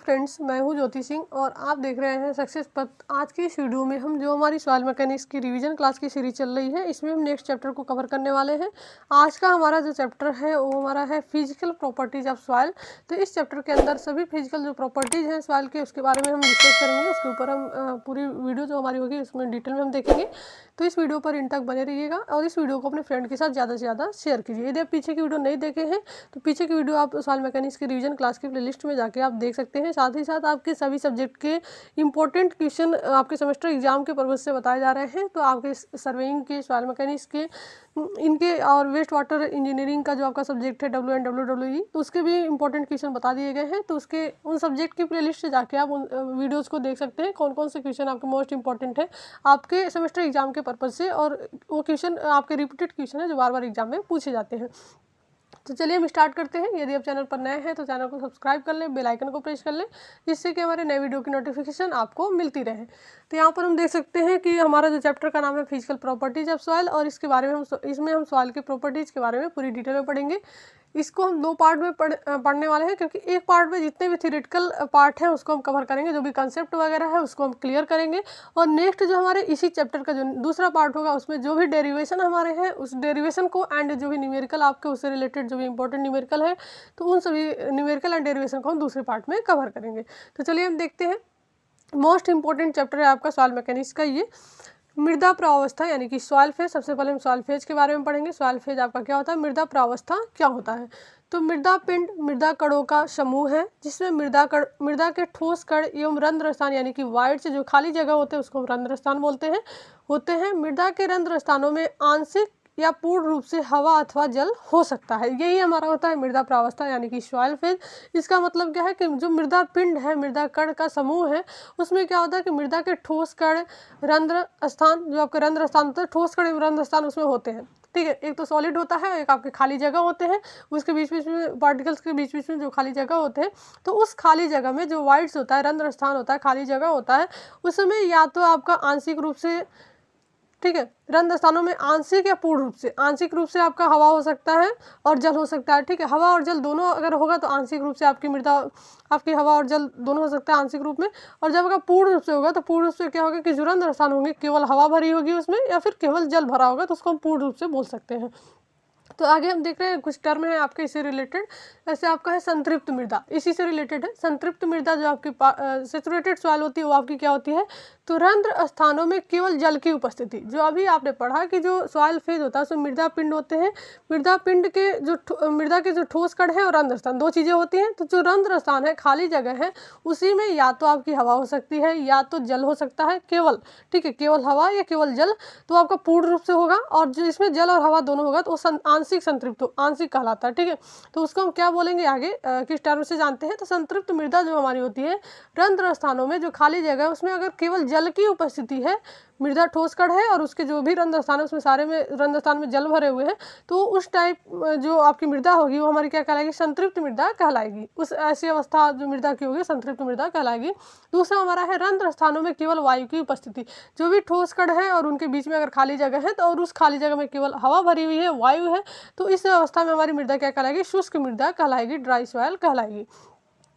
Friends, मैं हूं ज्योति सिंह और आप देख रहे हैं सक्सेस पथ। आज की इस वीडियो में हम जो हमारी सॉइल मैकेनिक्स की रिवीजन क्लास की सीरीज चल रही है, इसमें हम नेक्स्ट चैप्टर को कवर करने वाले हैं। आज का हमारा जो चैप्टर है वो हमारा है फिजिकल प्रॉपर्टीज ऑफ सॉइल। तो इस चैप्टर के अंदर सभी फिजिकल जो प्रॉपर्टीज हैं सॉइल के, उसके बारे में हम डिस्कस करेंगे। उसके ऊपर हम पूरी वीडियो जो हमारी होगी उसमें डिटेल में हम देखेंगे। तो इस वीडियो पर इन तक बने रहिएगा और इस वीडियो को अपने फ्रेंड के साथ ज़्यादा से ज़्यादा शेयर कीजिए। यदि आप पीछे की वीडियो नहीं देखे हैं तो पीछे की वीडियो आप सॉइल मैकेनिक्स की रिवीजन क्लास की प्लेलिस्ट में जाके आप देख सकते हैं। साथ ही साथ आपके सभी सब्जेक्ट के इंपॉर्टेंट क्वेश्चन आपके सेमेस्टर एग्जाम के पर्पज से बताए जा रहे हैं। तो आपके सर्वेइंग के, सॉइल मैकेनिक्स के, इनके और वेस्ट वाटर इंजीनियरिंग का जो आपका सब्जेक्ट है WNWWE, तो उसके भी इंपॉर्टेंट क्वेश्चन बता दिए गए हैं। तो उसके उन सब्जेक्ट की प्लेलिस्ट से जाके आप उन वीडियोज़ को देख सकते हैं, कौन कौन से क्वेश्चन आपके मोस्ट इंपॉर्टेंट है आपके सेमेस्टर एग्जाम के पर्पज से, और वो क्वेश्चन आपके रिपीटेड क्वेश्चन है जो बार बार एग्जाम में पूछे जाते हैं। तो चलिए हम स्टार्ट करते हैं। यदि आप चैनल पर नए हैं तो चैनल को सब्सक्राइब कर लें, बेल आइकन को प्रेस कर लें, जिससे कि हमारे नए वीडियो की नोटिफिकेशन आपको मिलती रहे। तो यहाँ पर हम देख सकते हैं कि हमारा जो चैप्टर का नाम है फिजिकल प्रॉपर्टीज ऑफ सॉइल, और इसके बारे में इसमें हम सॉइल के प्रॉपर्टीज़ के बारे में पूरी डिटेल में पढ़ेंगे। इसको हम 2 पार्ट में पढ़ने वाले हैं, क्योंकि एक पार्ट में जितने भी थ्योरेटिकल पार्ट हैं उसको हम कवर करेंगे, जो भी कंसेप्ट वगैरह है उसको हम क्लियर करेंगे। और नेक्स्ट जो हमारे इसी चैप्टर का जो दूसरा पार्ट होगा उसमें जो भी डेरिवेशन हमारे हैं उस डेरिवेशन को एंड जो भी न्यूमेरिकल आपके उससे रिलेटेड जो भी इंपॉर्टेंट न्यूमेरिकल है तो उन सभी न्यूमेरिकल एंड डेरिवेशन को हम दूसरे पार्ट में कवर करेंगे। तो चलिए हम देखते हैं। मोस्ट इंपॉर्टेंट चैप्टर है आपका सॉइल मैकेनिक्स का ये मृदा प्रावस्था यानी कि सॉइल फेज। सबसे पहले हम सॉइल फेज के बारे में पढ़ेंगे। सॉइल फेज आपका क्या होता है, मृदा प्रावस्था क्या होता है। तो मृदा पिंड मृदा कणों का समूह है जिसमें मृदा के ठोस कण एवं रंध्र स्थान यानी कि वाइड से जो खाली जगह होते हैं उसको हम रंध्र स्थान होते हैं। मृदा के रंध्र स्थानों में आंशिक या पूर्ण रूप से हवा अथवा जल हो सकता है। यही हमारा होता है मृदा प्रावस्था यानी कि सॉइल फेज। इसका मतलब क्या है कि जो मृदा पिंड है, मृदा कण का समूह है, उसमें क्या होता है कि मृदा के ठोस कण, रंध्र स्थान, जो आपके रंध्र स्थान होते हैं, ठोस कण एवं रंध्र स्थान उसमें होते हैं। ठीक है, एक तो सॉलिड होता है, एक आपके खाली जगह होते हैं, उसके बीच बीच में पार्टिकल्स के बीच बीच में जो खाली जगह होते हैं, तो उस खाली जगह में जो वाइड्स होता है, रंध्र स्थान होता है, खाली जगह होता है, उसमें या तो आपका आंशिक रूप से, ठीक है, रंध्र स्थानों में आंशिक या पूर्ण रूप से, आंशिक रूप से आपका हवा हो सकता है और जल हो सकता है। ठीक है, हवा और जल दोनों अगर होगा तो आंशिक रूप से आपकी मृदा, आपकी हवा और जल दोनों हो सकता है आंशिक रूप में। और जब अगर पूर्ण रूप से होगा तो पूर्ण रूप से क्या होगा कि जो रंध्र स्थान होंगे केवल हवा भरी होगी उसमें, या फिर केवल जल भरा होगा, तो उसको हम पूर्ण रूप से बोल सकते हैं। तो आगे हम देख रहे हैं कुछ टर्म है आपके इससे रिलेटेड। ऐसे आपका है संतृप्त मृदा, इसी से रिलेटेड है। संतृप्त मृदा जो आपकी सैचुरेटेड सॉइल होती है वो आपकी क्या होती है, तो रंध्र स्थानों में केवल जल की उपस्थिति। जो अभी आपने पढ़ा कि जो सॉइल फेज होता है उसमें मृदा पिंड होते हैं, मृदा पिंड के जो मृदा के जो ठोस कण है और रंध्र स्थान, 2 चीज़ें होती हैं। तो जो रंध्र स्थान है, खाली जगह है, उसी में या तो आपकी हवा हो सकती है या तो जल हो सकता है केवल। ठीक है, केवल हवा या केवल जल, तो आपका पूर्ण रूप से होगा। और जिसमें जल और हवा दोनों होगा तो आंशिक संतृप्त, आंशिक कहलाता है। ठीक है, तो उसको हम क्या बोलेंगे आगे किस टर्म से जानते हैं। तो संतृप्त मृदा जो हमारी होती है, रंध्र स्थानों में जो खाली जगह है उसमें अगर केवल जल की उपस्थिति है, मृदा ठोस कण है और उसके जो भी रंध्र स्थान है उसमें सारे में रंध्र स्थान में जल भरे हुए हैं, तो उस टाइप जो आपकी मृदा होगी वो हमारी क्या कहलाएगी, संतृप्त मृदा कहलाएगी। उस ऐसी अवस्था जो मृदा की होगी संतृप्त मृदा कहलाएगी। दूसरा हमारा है रंध्र स्थानों में केवल वायु की उपस्थिति। जो भी ठोस कण है और उनके बीच में अगर खाली जगह है तो और उस खाली जगह में केवल हवा भरी हुई है, वायु है, तो इस अवस्था में हमारी मृदा क्या कहलाएगी, शुष्क मृदा कहलाएगी, ड्राई सॉइल कहलाएगी।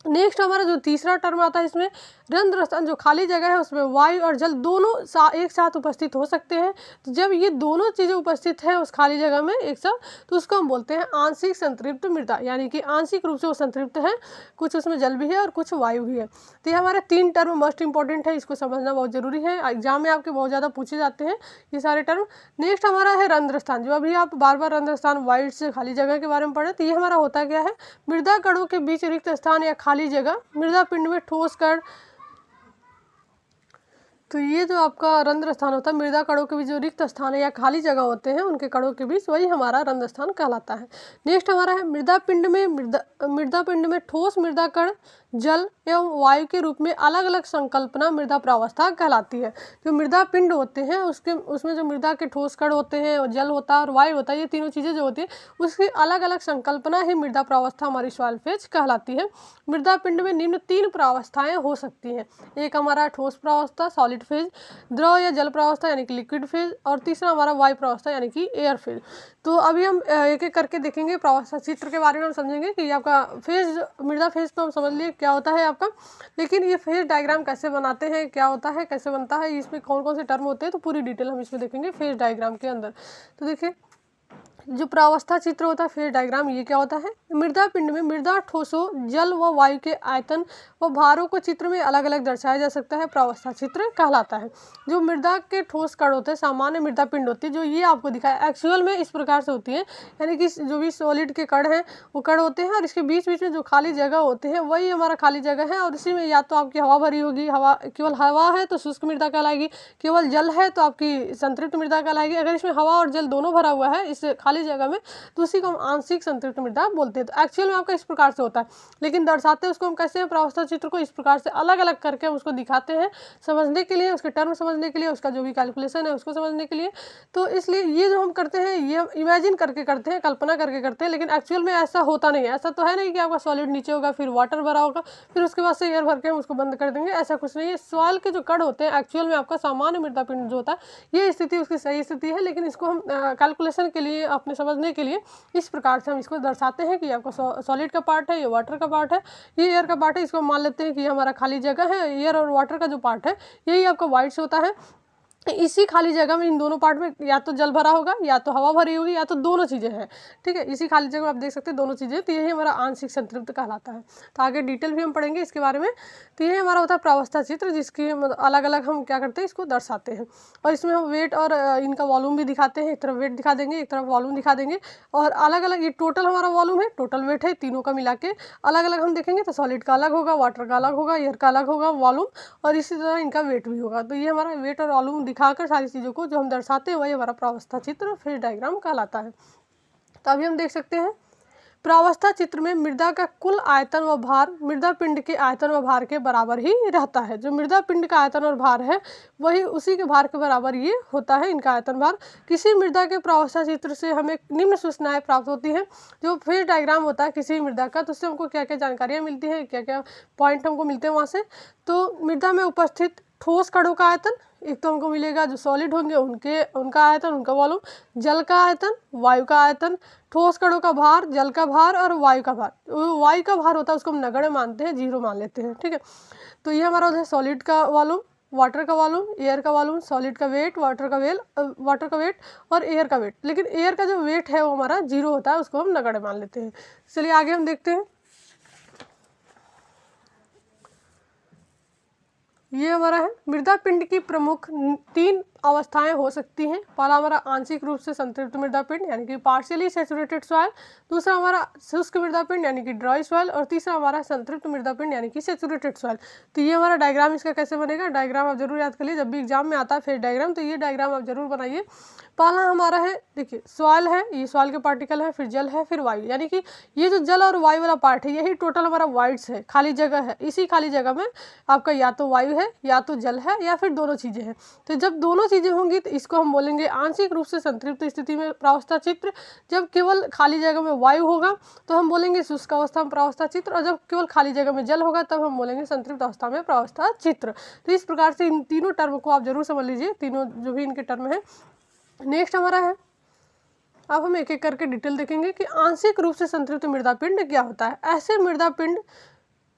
नेक्स्ट हमारा जो तीसरा टर्म आता है इसमें, रंध्र स्थान जो खाली जगह है उसमें वायु और जल दोनों एक साथ उपस्थित हो सकते हैं। तो जब ये दोनों चीज़ें उपस्थित हैं उस खाली जगह में एक साथ, तो उसको हम बोलते हैं आंशिक संतृप्त मृदा, यानी कि आंशिक रूप से वो संतृप्त है, कुछ उसमें जल भी है और कुछ वायु भी है। तो ये हमारे 3 टर्म मोस्ट इंपॉर्टेंट है, इसको समझना बहुत जरूरी है, एग्जाम में आपके बहुत ज़्यादा पूछे जाते हैं ये सारे टर्म। नेक्स्ट हमारा है रंध्र स्थान, जो अभी आप बार बार रंध्र स्थान, वाइड से खाली जगह के बारे में पढ़े। तो ये हमारा होता क्या है, मृदा कणों के बीच रिक्त स्थान या खाली जगह, मृदा पिंड में ठोस कण। तो ये जो आपका रंध्र स्थान होता है, मृदा कणों के बीच जो रिक्त स्थान है या खाली जगह होते हैं उनके कणों के बीच, वही हमारा रंध्र स्थान कहलाता है। नेक्स्ट हमारा है मृदा पिंड में ठोस मृदा कण, जल एवं वायु के रूप में अलग अलग संकल्पना मृदा प्रावस्था कहलाती है। जो मृदा पिंड होते हैं उसमें जो मृदा के ठोस कण होते हैं और जल होता है और वायु होता है, ये तीनों चीज़ें जो होती है उसकी अलग अलग संकल्पना ही मृदा प्रावस्था हमारी सॉइल फेज कहलाती है। मृदा पिंड में निम्न 3 प्रावस्थाएं हो सकती हैं। एक हमारा ठोस प्रावस्था, सॉलिड सॉलिड फेज, द्रव या जल प्रावस्था यानी कि लिक्विड फेज, और तीसरा हमारा वायु प्रावस्था यानी कि एयर फेज। तो अभी हम एक एक करके देखेंगे। प्रावस्था चित्र के बारे में हम समझेंगे कि आपका फेज, मृदा फेज तो हम समझ लिए क्या होता है आपका, लेकिन ये फेज डायग्राम कैसे बनाते हैं, क्या होता है, कैसे बनता है, इसमें कौन कौन से टर्म होते हैं, तो पूरी डिटेल हम इसमें देखेंगे फेज डायग्राम के अंदर। तो देखिए जो प्रावस्था चित्र होता है फेज डायग्राम, ये क्या होता है, मृदा पिंड में मृदा, ठोसों, जल व वायु के आयतन व भारों को चित्र में अलग अलग दर्शाया जा सकता है, प्रावस्था चित्र कहलाता है। जो मृदा के ठोस कण होते हैं, सामान्य मृदा पिंड होती है, जो ये आपको दिखाया एक्चुअल में इस प्रकार से होती है, यानी कि जो भी सॉलिड के कण हैं वो कण होते हैं, और इसके बीच बीच में जो खाली जगह होते हैं वही हमारा खाली जगह है, और इसी में या तो आपकी हवा भरी होगी, हवा केवल हवा है तो शुष्क मृदा कहलाएगी, केवल जल है तो आपकी संतृप्त मृदा कहलाएगी। अगर इसमें हवा और जल दोनों भरा हुआ है इस खाली जगह में, तो उसी को हम आंशिक संतृप्त मृदा बोलते हैं। तो एक्चुअल में आपका इस प्रकार से होता है, लेकिन दर्शाते हैं उसको हम कैसे हैं, प्रावस्था चित्र को इस प्रकार से अलग अलग करके हम उसको दिखाते हैं समझने के लिए, उसके टर्म समझने के लिए, उसका जो भी कैलकुलेशन है उसको समझने के लिए। तो इसलिए ये जो हम करते हैं ये हम इमेजिन करके करते हैं, कल्पना करके करते हैं, लेकिन एक्चुअल में ऐसा होता नहीं है। ऐसा तो है नहीं कि आपका सॉलिड नीचे होगा फिर वाटर भरा होगा फिर उसके बाद से एयर भर के हम उसको बंद कर देंगे, ऐसा कुछ नहीं है। सॉइल के जो कण होते हैं एक्चुअल में आपका सामान्य मृदा पिंड जो होता है ये स्थिति उसकी सही स्थिति है, लेकिन इसको हम कैलकुलेशन के लिए, अपने समझने के लिए इस प्रकार से हम इसको दर्शाते हैं कि आपका सॉलिड का पार्ट है, ये वाटर का पार्ट है, ये एयर का पार्ट है। इसको मान लेते हैं कि ये हमारा खाली जगह है, एयर और वाटर का जो पार्ट है यही आपका वाइड्स होता है। इसी खाली जगह में इन दोनों पार्ट में या तो जल भरा होगा या तो हवा भरी होगी या तो दोनों चीज़ें हैं, ठीक है। इसी खाली जगह में आप देख सकते हैं दोनों चीज़ें, तो यही हमारा आंशिक संतृप्त कहलाता है। तो आगे डिटेल भी हम पढ़ेंगे इसके बारे में। तो यही हमारा होता है प्रावस्था चित्र, जिसकी अलग अलग हम क्या करते हैं इसको दर्शाते हैं, और इसमें हम वेट और इनका वॉल्यूम भी दिखाते हैं। एक तरफ वेट दिखा देंगे, एक तरफ वॉल्यूम दिखा देंगे, और अलग अलग ये टोटल हमारा वॉल्यूम है, टोटल वेट है, तीनों का मिला के अलग अलग हम देखेंगे। तो सॉलिड का अलग होगा, वाटर का अलग होगा, एयर का अलग होगा वॉल्यूम, और इसी तरह इनका वेट भी होगा। तो ये हमारा वेट और वॉल्यूम दिखाकर सारी चीज़ों को जो हम दर्शाते हैं वही हमारा प्रावस्था चित्र फेज डायग्राम कहलाता है। तो अभी हम देख सकते हैं प्रावस्था चित्र में मृदा का कुल आयतन व भार मृदा पिंड के आयतन व भार के बराबर ही रहता है। जो मृदा पिंड का आयतन और भार है वही उसी के भार के बराबर ये होता है, इनका आयतन भार। किसी मृदा के प्रावस्था चित्र से हमें निम्न सूचनाएं प्राप्त होती हैं। जो फेज डायग्राम होता है किसी मृदा का, तो उससे हमको क्या क्या जानकारियाँ मिलती हैं, क्या क्या पॉइंट हमको मिलते हैं वहाँ से। तो मृदा में उपस्थित ठोस कणों का आयतन एक तो हमको मिलेगा, जो सॉलिड होंगे उनका आयतन, उनका वॉल्यूम, जल का आयतन, वायु का आयतन, ठोस कणों का भार, जल का भार और वायु का भार। वायु का भार होता है उसको हम नगण्य मानते हैं, जीरो मान लेते हैं, ठीक है। तो ये हमारा होता है सॉलिड का वॉल्यूम, वाटर का वॉल्यूम, एयर का वॉल्यूम, सॉलिड का वेट, वाटर का वेट और एयर का वेट। लेकिन एयर का जो वेट है वो हमारा जीरो होता है, उसको हम नगण्य मान लेते हैं। चलिए आगे हम देखते हैं। ये हमारा है मृदा पिंड की प्रमुख 3 अवस्थाएं हो सकती हैं। पहला हमारा आंशिक रूप से संतृप्त मृदा पिंड यानी कि पार्शियली सैचुरेटेड सॉइल, दूसरा हमारा शुष्क मृदा पिंड यानी कि ड्राई सॉइल, और तीसरा हमारा संतृप्त मृदा पिंड यानी कि सैचुरेटेड सॉइल। तो ये हमारा डायग्राम इसका कैसे बनेगा, डायग्राम आप जरूर याद कर लीजिए, जब भी एग्जाम में आता है फेज डायग्राम तो ये डायग्राम आप जरूर बनाइए। पहला हमारा है, देखिए सॉइल है, ये सॉइल के पार्टिकल है, फिर जल है, फिर वायु, यानी कि ये जो जल और वायु वाला पार्ट है यही टोटल हमारा वाइड्स है, खाली जगह है। इसी खाली जगह में आपका या तो वायु है या तो जल है या फिर दोनों चीज़ें हैं। तो जब दोनों चीज़ें होंगी तो इसको हम बोलेंगे आंशिक रूप से संतृप्त स्थिति में प्रावस्था चित्र। जब केवल खाली जगह में वायु होगा तो हम बोलेंगे शुष्क अवस्था में प्रावस्था चित्र, और जब केवल खाली जगह में जल होगा तब हम बोलेंगे संतृप्त अवस्था में प्रावस्था चित्र। तो इस प्रकार से इन तीनों टर्म को आप जरूर समझ लीजिए, तीनों जो भी इनके टर्म है। नेक्स्ट हमारा है, अब हम एक एक करके डिटेल देखेंगे कि आंशिक रूप से संतृप्त मृदा पिंड क्या होता है। ऐसे मृदा पिंड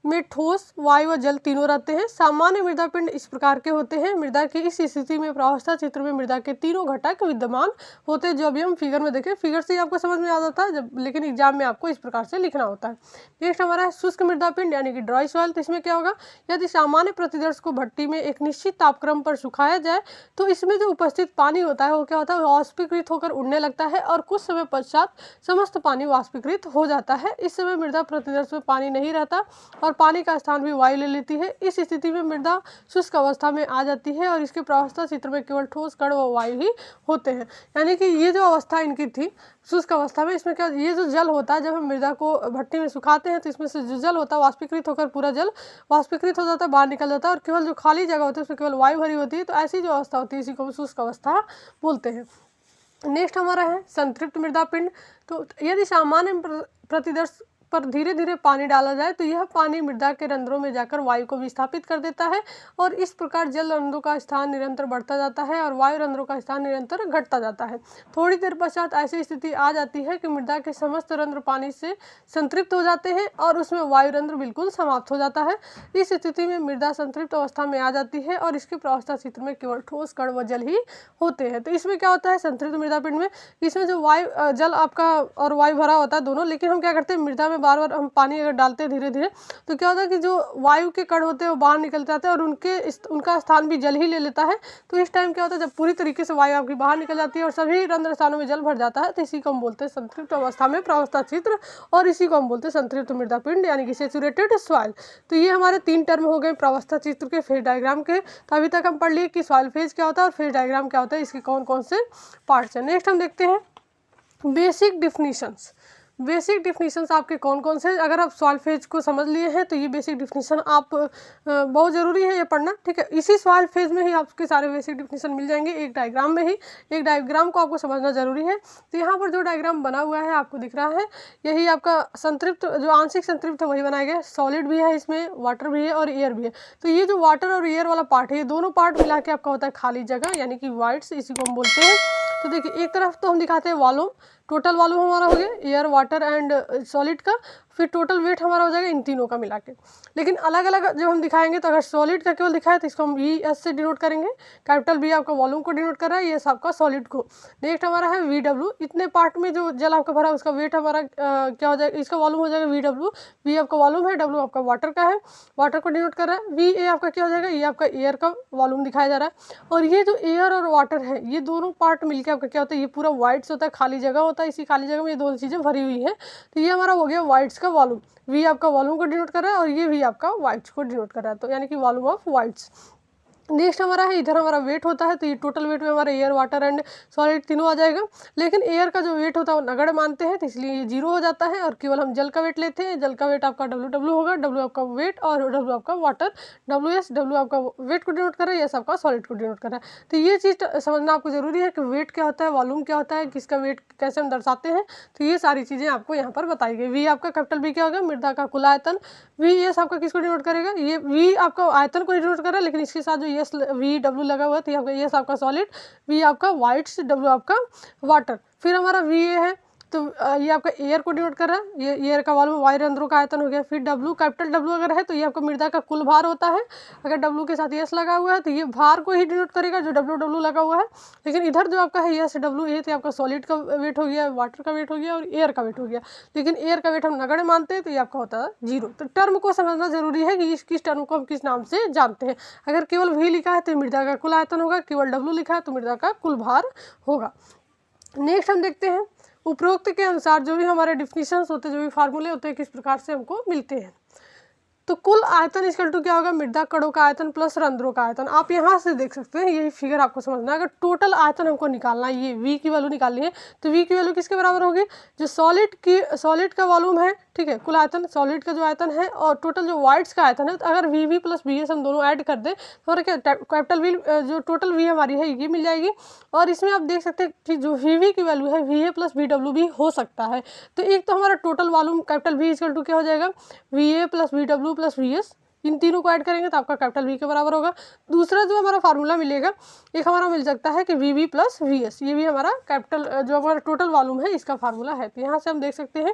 में ठोस, वायु व जल तीनों रहते हैं। सामान्य मृदा पिंड इस प्रकार के होते हैं। मृदा की इस स्थिति में प्रावस्था चित्र में मृदा के तीनों घटक विद्यमान होते हैं, जो अभी हम फिगर में देखें। फिगर से ही आपको समझ में आ जाता है जब, लेकिन एग्जाम में आपको इस प्रकार से लिखना होता है। नेक्स्ट हमारा है शुष्क मृदा पिंड यानी कि ड्राई सॉइल। तो इसमें क्या होगा, यदि सामान्य प्रतिदर्श को भट्टी में एक निश्चित तापक्रम पर सुखाया जाए तो इसमें जो उपस्थित पानी होता है वो क्या होता है, वाष्पीकृत होकर उड़ने लगता है और कुछ समय पश्चात समस्त पानी वाष्पीकृत हो जाता है। इस समय मृदा प्रतिदर्श में पानी नहीं रहता और पानी का स्थान भी वायु ले लेती है। इस स्थिति में मृदा शुष्क अवस्था में आ जाती है और इसके प्रावस्था चित्र में केवल ठोस कण व वायु ही होते हैं। यानी कि ये जो अवस्था इनकी थी शुष्क अवस्था में, इसमें क्या, ये जो जल होता है जब हम मृदा को भट्टी में सुखाते हैं तो इसमें से जो जल होता है वाष्पीकृत होकर पूरा जल वाष्पीकृत हो जाता है, बाहर निकल जाता है, और केवल जो खाली जगह होती है उसमें केवल वायु भरी होती है। तो ऐसी जो अवस्था होती है इसी को हम शुष्क अवस्था बोलते हैं। नेक्स्ट हमारा है संतृप्त मृदा पिंड। तो यदि सामान्य प्रतिदर्श पर धीरे धीरे पानी डाला जाए तो यह पानी मृदा के रंध्रों में जाकर वायु को विस्थापित कर देता है और इस प्रकार जल रंध्रों का स्थान निरंतर बढ़ता जाता है और वायु रंध्रों का स्थान निरंतर घटता जाता है। थोड़ी देर पश्चात ऐसी स्थिति आ जाती है कि मृदा के समस्त रंध्र पानी से संतृप्त हो जाते हैं और उसमें वायु रंध्र बिल्कुल समाप्त हो जाता है। इस स्थिति में मृदा संतृप्त अवस्था में आ जाती है और इसके प्रावस्था क्षेत्र में केवल ठोस कण व जल ही होते हैं। तो इसमें क्या होता है, संतृप्त मृदा पिंड में इसमें जो वायु जल आपका और वायु भरा होता है दोनों, लेकिन हम क्या करते हैं मृदा में बार बार हम पानी अगर डालते हैं धीरे धीरे तो क्या होता है कि जो वायु के कण होते हैं वो बाहर निकल जाते हैं और उनका स्थान भी जल ही ले लेता है। तो इस टाइम क्या होता है, जब पूरी तरीके से वायु आपकी बाहर निकल जाती है और सभी रंध्र स्थानों में जल भर जाता है तो इसी को हम बोलते हैं संतृप्त अवस्था में प्रावस्था क्षेत्र और इसी को हम बोलते हैं संतृप्त मृदा पिंड यानी कि सैचुरेटेड सॉइल। तो ये हमारे 3 टर्म हो गए प्रावस्था क्षेत्र के, फेज डायग्राम के। तो अभी तक हम पढ़ लिए कि सॉइल फेज क्या होता है और फेज डायग्राम क्या होता है, इसके कौन कौन से पार्ट्स हैं। नेक्स्ट हम देखते हैं बेसिक डिफिनीशंस। बेसिक डिफिनीशंस आपके कौन कौन से, अगर आप सॉइल फेज को समझ लिए हैं तो ये बेसिक डिफिनीशन आप बहुत ज़रूरी है ये पढ़ना, ठीक है। इसी सॉइल फेज में ही आपके सारे बेसिक डिफिनीशन मिल जाएंगे, एक डायग्राम में ही। एक डायग्राम को आपको समझना जरूरी है। तो यहाँ पर जो डायग्राम बना हुआ है आपको दिख रहा है, यही आपका संतृप्त जो आंशिक संतृप्त है वही बनाया गया है। सॉलिड भी है इसमें, वाटर भी है और एयर भी है। तो ये जो वाटर और एयर वाला पार्ट है ये दोनों पार्ट मिला के आपका होता है खाली जगह यानी कि वाइड्स, इसी को हम बोलते हैं। तो देखिए एक तरफ तो हम दिखाते हैं वॉल्यूम, टोटल वॉल्यूम हमारा हो गया एयर वाटर एंड सॉलिड का, फिर टोटल वेट हमारा हो जाएगा इन तीनों का मिला के। लेकिन अलग अलग जब हम दिखाएंगे तो अगर सॉलिड का केवल दिखाया तो इसको हम VS से डिनोट करेंगे, कैपिटल V आपका वॉल्यूम को डिनोट कर रहा है, ये आपका सॉलिड को। नेक्स्ट हमारा है VW, इतने पार्ट में जो जल आपका भरा उसका वेट हमारा क्या हो जाएगा, इसका वॉल्यूम हो जाएगा VW। V आपका वॉल्यूम है, W आपका वाटर का है, वाटर को डिनोट कर रहा है। VA आपका क्या हो जाएगा, ये आपका एयर का वॉल्यूम दिखाया जा रहा है। और ये जो एयर और वाटर है ये दोनों पार्ट मिलकर आपका क्या होता है, ये पूरा वाइड्स होता है, खाली जगह होता है। इसी खाली जगह में ये दोनों चीज़ें भरी हुई हैं। तो ये हमारा हो गया वाइड्स का वॉल्यूम। V आपका वॉल्यूम को डिनोट कर रहा है और ये V आपका वाइड्स को डिनोट कर रहा है, तो यानी कि वॉल्यूम ऑफ वाइड्स। नेक्स्ट हमारा है, इधर हमारा वेट होता है, तो ये टोटल वेट में हमारा एयर वाटर एंड सॉलिड तीनों आ जाएगा। लेकिन एयर का जो वेट होता है वो नगण्य मानते हैं तो इसलिए ये 0 हो जाता है और केवल हम जल का वेट लेते हैं। जल का वेट आपका WW होगा, W आपका वेट और W आपका वाटर, WS, W आपका वेट को डिनोट कर रहा है, S आपका सॉलिड को डिनोट कर रहा है। तो ये चीज़ समझना आपको जरूरी है कि वेट क्या होता है, वॉल्यूम क्या होता है, किसका वेट कैसे हम दर्शाते हैं। तो ये सारी चीज़ें आपको यहाँ पर बताई गई। V आपका कैपिटल V क्या होगा, मृदा का कुल आयतन। VS आपका किसको डिनोट करेगा, ये V आपका आयतन को डिनोट कर रहा है, लेकिन इसके साथ जो S VW लगा हुआ है तो आपका एस आपका सॉलिड, V आपका वाइट्स, W आपका वाटर। फिर हमारा VA है तो ये आपका एयर को डिनोट कर रहा है, ये एयर का वॉल्यूम वायु रंध्रों का आयतन हो गया। फिर W कैपिटल W अगर है तो ये आपका मृदा का कुल भार होता है। अगर W के साथ S लगा हुआ है तो ये भार को ही डिनोट करेगा जो WW लगा हुआ है। लेकिन इधर जो आपका है S W A तो आपका सॉलिड का वेट हो गया, वाटर का वेट हो गया और एयर का वेट हो गया। लेकिन एयर का वेट हम नगण्य मानते हैं तो ये आपका होता है 0। तो टर्म को समझना जरूरी है कि किस टर्म को हम किस नाम से जानते हैं। अगर केवल V लिखा है तो मृदा का कुल आयतन होगा, केवल W लिखा है तो मृदा का कुल भार होगा। नेक्स्ट हम देखते हैं उपरोक्त के अनुसार जो भी हमारे डिफिनीशंस होते हैं, जो भी फार्मूले होते हैं, किस प्रकार से हमको मिलते हैं। तो कुल आयतन इक्वल टू क्या होगा, मृदा कणों का आयतन प्लस रंध्रों का आयतन। आप यहाँ से देख सकते हैं, यही फिगर आपको समझना है। अगर टोटल आयतन हमको निकालना है, ये V की वैल्यू निकालनी है तो V की वैल्यू किसके बराबर होगी, जो सॉलिड का वॉल्यूम है, ठीक है, कुल आयतन सॉलिड का जो आयतन है और टोटल जो वाइड्स का आयतन है। तो अगर VV प्लस VS हम दोनों ऐड कर दें तो हमारा क्या कैपिटल V जो टोटल V हमारी है ये मिल जाएगी। और इसमें आप देख सकते हैं कि जो VV की वैल्यू है VA प्लस VW भी हो सकता है। तो एक तो हमारा total volume capital V equal to क्या हो जाएगा, VA plus VW plus VS, इन तीनों को ऐड करेंगे तो आपका कैपिटल V के बराबर होगा। दूसरा जो हमारा फार्मूला मिलेगा एक हमारा मिल सकता है कि VV प्लस VS, ये भी हमारा कैपिटल जो हमारा टोटल वॉल्यूम है इसका फार्मूला है। तो यहाँ से हम देख सकते हैं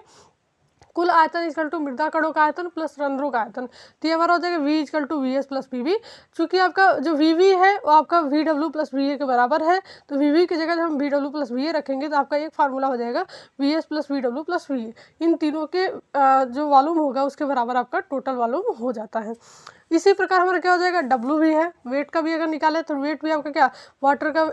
कुल आयतन इक्वल टू मृदा कणों का आयतन प्लस रंध्रों का आयतन। तो ये हमारा हो जाएगा V equal to VS plus VB। चूँकि आपका जो VV है वो आपका VW प्लस VA के बराबर है तो VV की जगह जब हम VW प्लस VA रखेंगे तो आपका एक फार्मूला हो जाएगा VS plus VW plus VA। इन तीनों के जो वॉल्यूम होगा उसके बराबर आपका टोटल वॉल्यूम हो जाता है। इसी प्रकार हमारा क्या हो जाएगा, W भी है, वेट का भी अगर निकाले तो वेट भी आपका क्या,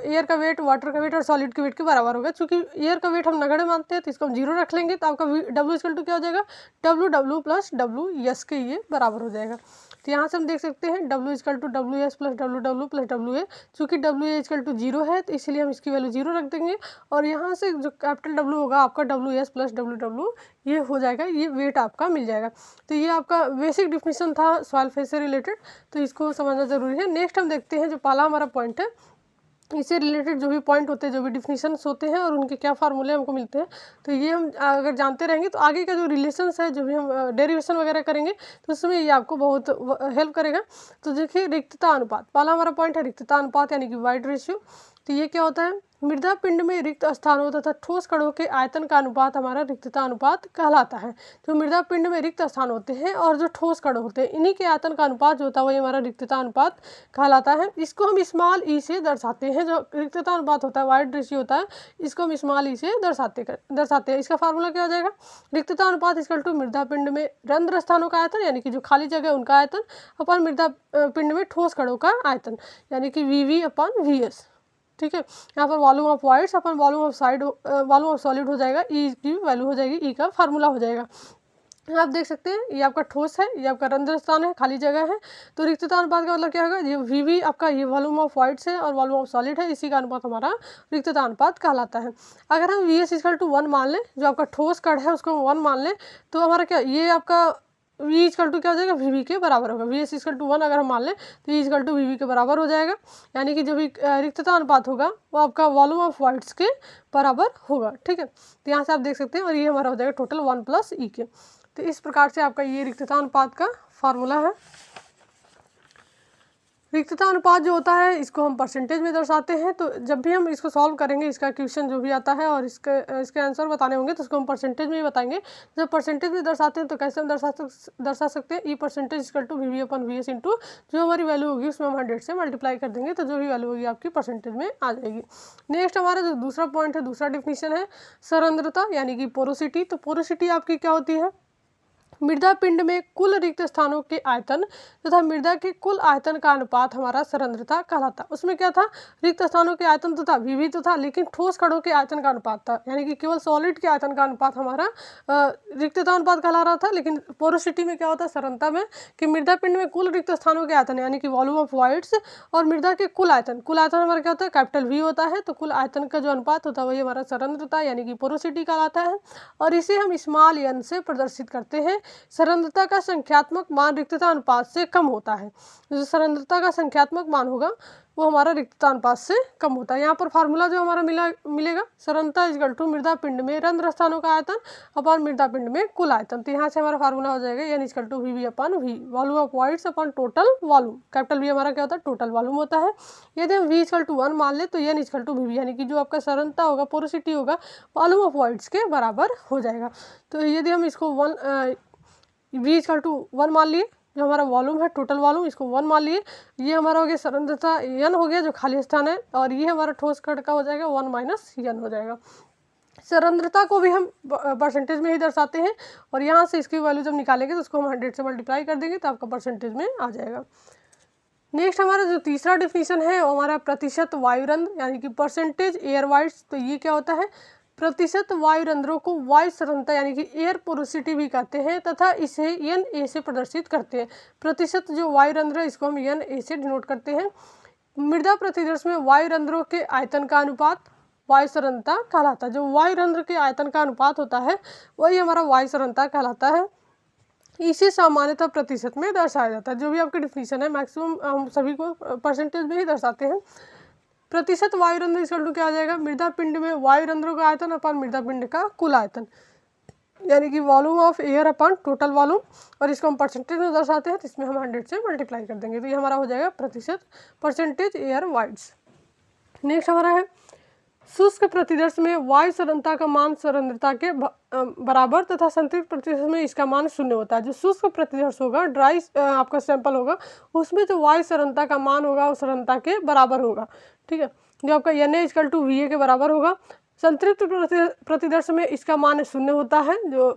एयर का वेट, वाटर का वेट और सॉलिड के वेट के बराबर होगा। चूंकि एयर का वेट हम नगण्य मानते हैं तो इसको हम 0 रख लेंगे तो आपका W इक्वल टू क्या हो जाएगा, WW प्लस WS के ये बराबर हो जाएगा। तो यहाँ से हम देख सकते हैं W equal to WS plus WW plus WA। चूँकि WA इक्वल टू 0 है तो इसलिए हम इसकी वैल्यू 0 रख देंगे और यहाँ से जो कैपिटल W होगा आपका WS प्लस WW ये हो जाएगा, ये वेट आपका मिल जाएगा। तो ये आपका बेसिक डिफिनीशन था सॉइल फेज से रिलेटेड, तो इसको समझना जरूरी है। नेक्स्ट हम देखते हैं जो पहला हमारा पॉइंट है इससे रिलेटेड जो भी पॉइंट होते हैं, जो भी डिफिनीशंस होते हैं और उनके क्या फार्मूले हमको मिलते हैं, तो ये हम अगर जानते रहेंगे तो आगे का जो रिलेशंस है, जो भी हम डेरिवेशन वगैरह करेंगे तो उसमें ये आपको बहुत हेल्प करेगा। तो देखिए रिक्तता अनुपात, पहला हमारा पॉइंट है रिक्तता अनुपात यानी कि वाइड रेशियो। तो ये क्या होता है, मृदा पिंड में रिक्त स्थानों तथा ठोस कणों के आयतन का अनुपात हमारा रिक्तता अनुपात कहलाता है। जो मृदा पिंड में रिक्त स्थान होते हैं और जो ठोस कण होते हैं, इन्हीं के आयतन का अनुपात जो होता है वही हमारा रिक्तता अनुपात कहलाता है। इसको हम स्मॉल ई से दर्शाते हैं। जो रिक्तता अनुपात होता है, वाइड रेशियो होता है, इसको हम स्मॉल ई से दर्शाते हैं। इसका फार्मूला क्या हो जाएगा, रिक्तता अनुपात इक्वल टू मृदा पिंड में रंध्र स्थानों का आयतन यानी कि जो खाली जगह है उनका आयतन अपन मृदा पिंड में ठोस कणों का आयतन यानी कि VV अपन VS। ठीक है, यहाँ पर volume of voids upon volume of solid हो जाएगा, ई की वैल्यू हो जाएगी, ई का फार्मूला हो जाएगा। आप देख सकते हैं ये आपका ठोस है, ये आपका रंध्र स्थान है, खाली जगह है। तो रिक्तता अनुपात का मतलब क्या होगा, ये VV आपका ये वॉल्यूम ऑफ वाइड्स है और वॉल्यूम ऑफ सॉलिड है, इसी का अनुपात हमारा रिक्तता अनुपात कहलाता है। अगर हम VS इक्वल टू 1 मान लें, जो आपका ठोस कण है उसको हम 1 मान लें, तो हमारा क्या, ये आपका V इक्वल टू क्या हो जाएगा, VV के बराबर होगा। VS इक्वल टू 1 अगर हम मान लें तो E इक्वल टू VV के बराबर हो जाएगा, यानी कि जो भी रिक्तता अनुपात होगा वो आपका वॉल्यूम ऑफ वाइड्स के बराबर होगा। ठीक है, तो यहाँ से आप देख सकते हैं, और ये हमारा हो जाएगा टोटल 1 + E के। तो इस प्रकार से आपका ये रिक्तता अनुपात का फार्मूला है। रिक्तता अनुपात जो होता है इसको हम परसेंटेज में दर्शाते हैं। तो जब भी हम इसको सॉल्व करेंगे, इसका क्वेश्चन जो भी आता है और इसके आंसर बताने होंगे तो उसको हम परसेंटेज में ही बताएंगे। जब परसेंटेज में दर्शाते हैं तो कैसे हम दर्शा सकते हैं, E% equal to VV upon VS into जो हमारी वैल्यू होगी उसमें हम 100 से मल्टीप्लाई कर देंगे, तो जो भी वैल्यू होगी आपकी परसेंटेज में आ जाएगी। नेक्स्ट हमारा जो दूसरा पॉइंट है, दूसरा डिफिनीशन है सरंध्रता यानी कि पोरोसिटी। तो पोरोसिटी आपकी क्या होती है, मृदा पिंड में कुल रिक्त स्थानों के आयतन तथा मृदा के कुल आयतन का अनुपात हमारा सरंध्रता कहलाता। उसमें क्या था, रिक्त स्थानों के आयतन तो था, VV तो था, लेकिन ठोस कणों के आयतन का अनुपात था, यानी कि केवल सॉलिड के आयतन का अनुपात हमारा रिक्तता अनुपात कहला रहा था। लेकिन पोरोसिटी में क्या होता है, सरलता में, कि मृदा पिंड में कुल रिक्त स्थानों के आयतन यानी कि वॉल्यूम ऑफ वाइड्स और मृदा के कुल आयतन हमारा क्या होता है, कैपिटल V होता है। तो कुल आयतन का जो अनुपात होता है वही हमारा सरंध्रता यानी कि पोरोसिटी कहलाता है, और इसे हम स्मॉल n से प्रदर्शित करते हैं। सरंध्रता का संख्यात्मक मान रिक्तता अनुपात से कम होता है। जो सरंध्रता का संख्यात्मक मान होगा वो हमारा रिक्तता अनुपात से कम होता है। यहाँ पर फार्मूला जो हमारा मिलेगा, सरंध्रता इक्वल टू मृदा पिंड में रंध्र स्थानों का आयतन अपन मृदा पिंड में कुल आयतन। तो यहाँ से हमारा फार्मूला हो जाएगा N equal to VV upon V, volume of voids upon total volume, capital V हमारा क्या होता है, टोटल वॉल्यूम होता है। यदि हम V इक्वल टू 1 मान ले तो N इक्वल टू VV यानी कि जो आपका सरंध्रता होगा, पोरोसिटी होगा, वॉल्यूम ऑफ वाइड्स के बराबर हो जाएगा। तो यदि हम इसको V इक्वल टू 1 मान लिए, जो हमारा वॉल्यूम है टोटल वॉल्यूम, इसको 1 मान लिए, ये हमारा हो गया सरंध्रता N हो गया जो खाली स्थान है, और ये हमारा ठोस कण का हो जाएगा 1 - N हो जाएगा। सरंध्रता को भी हम परसेंटेज में ही दर्शाते हैं, और यहाँ से इसकी वैल्यू जब निकालेंगे तो उसको हम 100 से मल्टीप्लाई कर देंगे तो आपका परसेंटेज में आ जाएगा। नेक्स्ट हमारा जो तीसरा डिफिनीशन है वो हमारा प्रतिशत वायुरंध्र यानी कि परसेंटेज एयर वाइड्स। तो ये क्या होता है, प्रतिशत वायुरंध्रों को वायु सरंध्रता यानी कि एयर पोरोसिटी भी कहते हैं, तथा इसे NA से प्रदर्शित करते हैं। प्रतिशत जो वायुरंध्र है इसको हम NA से डिनोट करते हैं। मृदा प्रतिदर्श में वायुरंध्रों के आयतन का अनुपात वायु सरंध्रता कहलाता है। जो वायुरंध्र के आयतन का अनुपात होता है वही हमारा वायु सरंध्रता कहलाता है। इसे सामान्यतः प्रतिशत में दर्शाया जाता है। जो भी आपकी डिफिनीशन है मैक्सिमम हम सभी को परसेंटेज में ही दर्शाते हैं। प्रतिशत वायुरंध्र इक्वल टू क्या आ जाएगा, मृदा पिंड में वायुरंध्रों का आयतन अपन मृदा पिंड का कुल आयतन, यानी कि volume of air upon total volume, और इसको हम परसेंटेज में दर्शाते हैं तो इसमें हम 100 से मल्टीप्लाई कर देंगे, तो ये हमारा हो जाएगा प्रतिशत परसेंटेज एयर वाइड्स। नेक्स्ट हमारा है शुष्क प्रतिदर्श में वायु सरंध्रता का मान सरंध्रता के बराबर तथा संतृप्त प्रतिदर्श में इसका मान 0 होता है। जो शुष्क प्रतिदर्श होगा, ड्राई आपका सैंपल होगा, उसमें जो वायु सरंध्रता का मान होगा वो सरंध्रता के बराबर होगा। ठीक है, जो आपका NA इक्वल टू VA के बराबर होगा। संतृप्त प्रतिदर्श में इसका मान 0 होता है। जो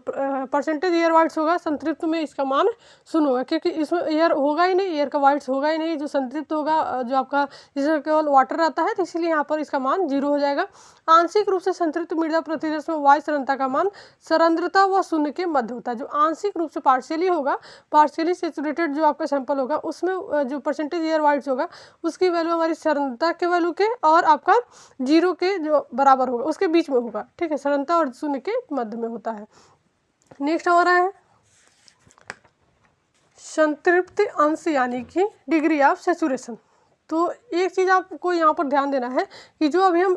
परसेंटेज एयर वाइड्स होगा, संतृप्त में इसका मान 0 होगा, क्योंकि इसमें एयर होगा ही नहीं, एयर का वाइड्स होगा ही नहीं। जो संतृप्त होगा, जो आपका जिसमें केवल वाटर रहता है, तो इसलिए यहाँ पर इसका मान 0 हो जाएगा। आंशिक रूप से संतृप्त मृदा प्रतिदर्श में वायु सरंध्रता का मान सरंध्रता व 0 के मध्य होता है। जो आंशिक रूप से पार्शियली होगा, पार्शियली सेचुरेटेड जो आपका सैंपल होगा, उसमें जो परसेंटेज एयर वाइड्स होगा उसकी वैल्यू हमारी सरंध्रता के वैल्यू के और आपका 0 के जो बराबर होगा उसके बीच में होगा। ठीक है, सरंध्रता और 0 के मध्य में होता है। नेक्स्ट हमारा है संतृप्ति अंश यानी कि डिग्री ऑफ सेचुरेशन। तो एक चीज़ आपको यहाँ पर ध्यान देना है कि जो अभी हम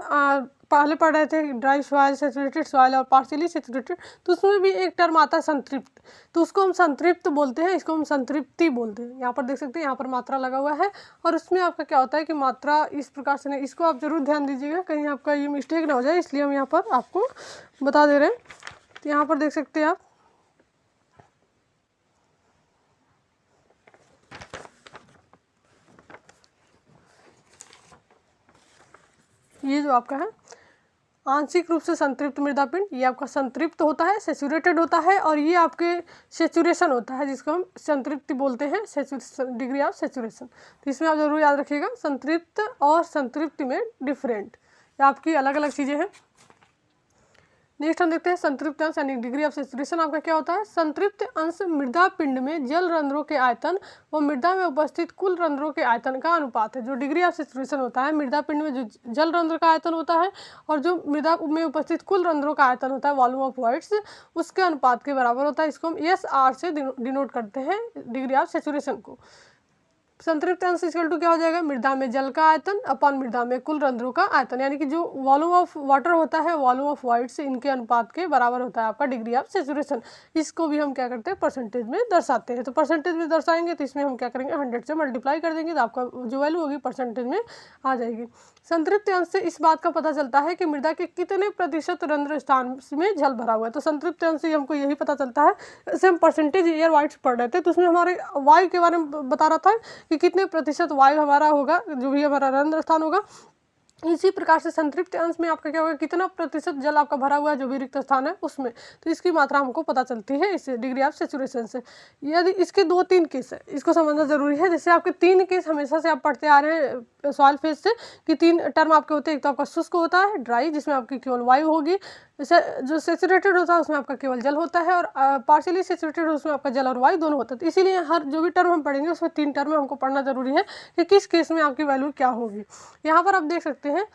पहले पढ़ रहे थे ड्राई सॉइल, सैचुरेटेड सॉइल और पार्शियली सैचुरेटेड, तो उसमें भी एक टर्म आता है संतृप्त, तो उसको हम संतृप्त बोलते हैं, इसको हम संतृप्ति बोलते हैं। यहाँ पर देख सकते हैं, यहाँ पर मात्रा लगा हुआ है और उसमें आपका क्या होता है कि मात्रा इस प्रकार से नहीं, इसको आप जरूर ध्यान दीजिएगा कहीं आपका ये मिस्टेक ना हो जाए, इसलिए हम यहाँ पर आपको बता दे रहे हैं। तो यहाँ पर देख सकते हैं आप, ये जो आपका है आंशिक रूप से संतृप्त मृदा पिंड, ये आपका संतृप्त होता है, सैचुरेटेड होता है, और ये आपके सैचुरेशन होता है जिसको हम संतृप्ति बोलते हैं, डिग्री ऑफ सैचुरेशन। तो इसमें आप जरूर याद रखिएगा, संतृप्त और संतृप्ति में डिफरेंट, ये आपकी अलग अलग चीज़ें हैं। नेक्स्ट हम देखते हैं संतृप्त अंश यानी डिग्री ऑफ सैचुरेशन आपका क्या होता है। संतृप्त अंश मृदा पिंड में जल रंध्रों के आयतन व मृदा में उपस्थित कुल रंध्रों के आयतन का अनुपात है। जो डिग्री ऑफ सैचुरेशन होता है, मृदा पिंड में जो जल रंध्र का आयतन होता है और जो मृदा में उपस्थित कुल रंध्रों का आयतन होता है, वॉल्यूम ऑफ वॉइड्स, उसके अनुपात के बराबर होता है। इसको हम SR से डिनोट करते हैं डिग्री ऑफ सैचुरेशन को। संतृप्त अंश इक्वल टू क्या हो जाएगा, मृदा में जल का आयतन अपन मृदा में कुल रंध्रों का आयतन, यानी कि जो वॉल्यूम ऑफ वाटर होता है, वॉल्यूम ऑफ वॉइड्स, इनके अनुपात के बराबर होता है आपका डिग्री ऑफ सैचुरेशन। इसको भी हम क्या करते हैं, परसेंटेज में दर्शाते हैं। तो परसेंटेज में दर्शाएंगे तो इसमें हम क्या करेंगे, 100 से मल्टीप्लाई कर देंगे तो आपका जो वैल्यू होगी परसेंटेज में आ जाएगी। संतृप्त अंश से इस बात का पता चलता है कि मृदा के कितने प्रतिशत रंध्र स्थान में जल भरा हुआ है। तो संतृप्त अंश से हमको यही पता चलता है। जैसे हम परसेंटेज एयर वाइड्स पढ़ रहे थे तो उसमें हमारे वायु के बारे में बता रहा था कि कितने प्रतिशत वायु हमारा होगा, जो भी हमारा रंध्र स्थान होगा। इसी प्रकार से संतृप्त अंश में आपका क्या होगा, कितना प्रतिशत जल आपका भरा हुआ है जो भी रिक्त स्थान है उसमें, तो इसकी मात्रा हमको पता चलती है इस डिग्री ऑफ सैचुरेशन से। यदि इसके 2-3 केस है, इसको समझना जरूरी है। जैसे आपके 3 केस हमेशा से आप पढ़ते आ रहे हैं सॉइल फेज से कि 3 टर्म आपके होते हैं। एक तो आपका शुष्क होता है, ड्राई, जिसमें आपकी केवल वायु होगी। जैसे जो सैचुरेटेड होता है उसमें आपका केवल जल होता है, और पार्शियली सैचुरेटेड उसमें आपका जल और वायु दोनों होता है। तो इसीलिए हर जो भी टर्म हम पढ़ेंगे उसमें 3 टर्म हमको पढ़ना जरूरी है कि किस केस में आपकी वैल्यू क्या होगी। यहाँ पर आप देख सकते हैं,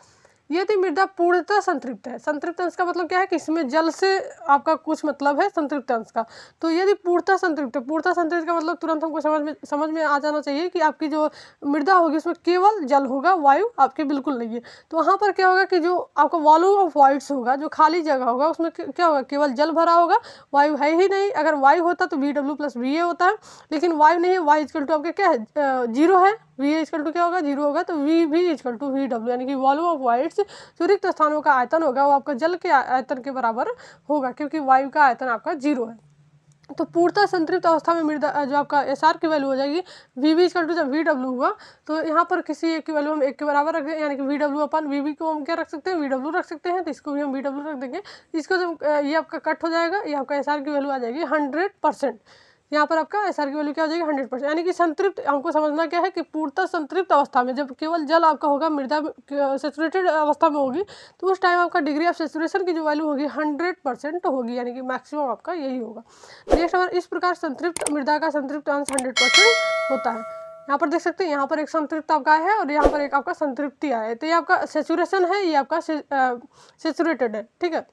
यदि मृदा पूर्णतः संतृप्त है, संतृप्त अंश का मतलब क्या है कि इसमें जल से आपका कुछ मतलब है संतृप्त अंश का। तो यदि पूर्णतः संतृप्त है, पूर्णतः संतृप्त का मतलब तुरंत हमको समझ में आ जाना चाहिए कि आपकी जो मृदा होगी उसमें केवल जल होगा, वायु आपके बिल्कुल नहीं है। तो वहाँ पर क्या होगा कि जो आपका वॉल्यूम ऑफ वॉइड्स होगा, जो खाली जगह होगा, उसमें क्या होगा, केवल जल भरा होगा, वायु है ही नहीं। अगर वायु होता तो VW + VA होता है, लेकिन वायु नहीं है, वाई इक्वल टू आपके क्या है, 0 है। VA इक्वल टू क्या होगा, 0 होगा, तो V भी इक्वल टू VW, यानी कि वॉल्यूम ऑफ वॉइड्स, जो रिक्त स्थानों का आयतन होगा वो आपका जल के आयतन के बराबर होगा, क्योंकि वायु का आयतन आपका 0 है। तो पूर्णतः संतृप्त अवस्था में मृदा जो आपका SR की वैल्यू हो जाएगी, VB इक्वल टू जब VW हुआ तो यहाँ पर किसी एक की वैल्यू हम 1 के बराबर रख दें, यानी कि VW अपन VB को हम क्या रख सकते हैं, VW रख सकते हैं। तो इसको भी हम VW रख देंगे। इसको जब ये आपका कट हो जाएगा, ये आपका SR की वैल्यू आ जाएगी 100%। यहाँ पर आपका SR की वैल्यू क्या हो जाएगी, 100%। यानी कि संतृप्त हमको समझना क्या है कि पूर्णतः संतृप्त अवस्था में जब केवल जल आपका होगा, मृदा सैचुरेटेड अवस्था में होगी, तो उस टाइम आपका डिग्री ऑफ सैचुरेशन की जो वैल्यू होगी 100% होगी, यानी कि मैक्सिमम आपका यही होगा। नेक्स्ट हमारा इस प्रकार संतृप्त मृदा का संतृप्त अंश 100% होता है। यहाँ पर देख सकते हैं, यहाँ पर एक संतृप्त आपका है और यहाँ पर एक आपका संतृप्ति आया है। तो ये आपका सैचुरेशन है, ये आपका सैचुरेटेड है, ठीक है।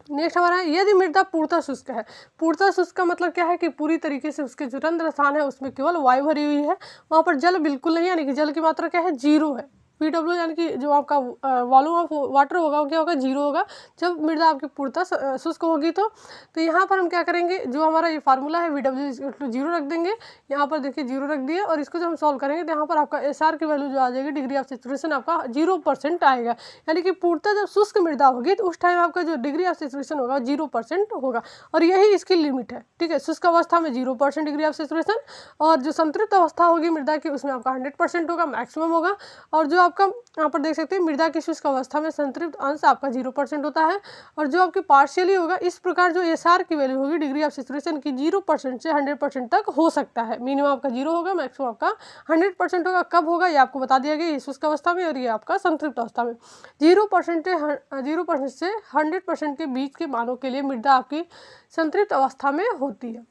नेक्स्ट हमारा है, यदि मृदा पूर्णतः शुष्क है। पूर्णतः शुष्क का मतलब क्या है कि पूरी तरीके से उसके जो रंध्र स्थान है उसमें केवल वायु भरी हुई है, वहाँ पर जल बिल्कुल नहीं, यानी कि जल की मात्रा क्या है, 0 है। PW यानी कि जो आपका वॉल्यूम ऑफ वाटर होगा वो क्या होगा, 0 होगा जब मृदा आपकी पूर्णतः शुष्क होगी। तो यहाँ पर हम क्या करेंगे, जो हमारा ये फार्मूला है VW = 0 रख देंगे। यहाँ पर देखिए 0 रख दिए, और इसको जब हम सॉल्व करेंगे तो यहाँ पर आपका SR की वैल्यू जो आ जाएगी, डिग्री ऑफ सैचुरेशन आपका 0% आएगा। यानी कि पूर्णतः जब शुष्क मृदा होगी तो उस टाइम आपका जो डिग्री ऑफ सैचुरेशन होगा 0% होगा, और यही इसकी लिमिट है, ठीक है। शुष्क अवस्था में 0% डिग्री ऑफ सैचुरेशन, और जो संतृप्त अवस्था होगी मृदा की उसमें आपका 100% होगा, मैक्सिमम होगा। और जो आपका यहाँ पर देख सकते हैं, मृदा की शुष्क अवस्था में संतृप्त अंश आपका 0% होता है, और जो आपके पार्शियली होगा, इस प्रकार जो SR की वैल्यू होगी डिग्री ऑफ सैचुरेशन की 0% से 100% तक हो सकता है। मिनिमम आपका 0 होगा, मैक्सिमम आपका 100% होगा। कब होगा ये आपको बता दिया गया, ये शुष्क अवस्था में और ये आपका संतृप्त अवस्था में। 0% से 100% के बीच के मानों के लिए मृदा आपकी संतृप्त अवस्था में होती है।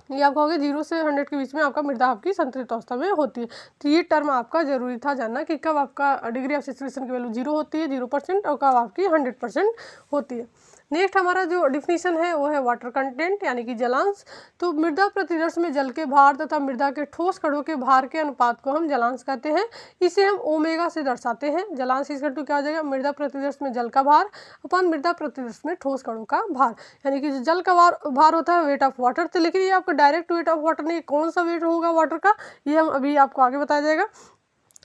ये आप कहोगे 0 से 100 के बीच में आपका मृदा आपकी संतृप्त अवस्था में होती है। तो ये टर्म आपका जरूरी था जानना कि कब आपका डिग्री ऑफ सैचुरेशन की वैल्यू 0 होती है, 0%, और कब आपकी 100% होती है। नेक्स्ट हमारा जो डिफिनीशन है वो है वाटर कंटेंट यानी कि जलांश। तो मृदा प्रतिदर्श में जल के भार तथा मृदा के ठोस कणों के भार के अनुपात को हम जलांश कहते हैं। इसे हम ओमेगा से दर्शाते हैं। जलांश इक्वल टू क्या हो जाएगा, मृदा प्रतिदर्श में जल का भार अपन मृदा प्रतिदर्श में ठोस कणों का भार, यानी कि जो जल का भार होता है वेट ऑफ वाटर। तो लेकिन ये आपका डायरेक्ट वेट ऑफ वाटर नहीं, कौन सा वेट होगा वाटर का ये हम अभी आपको आगे बताया जाएगा।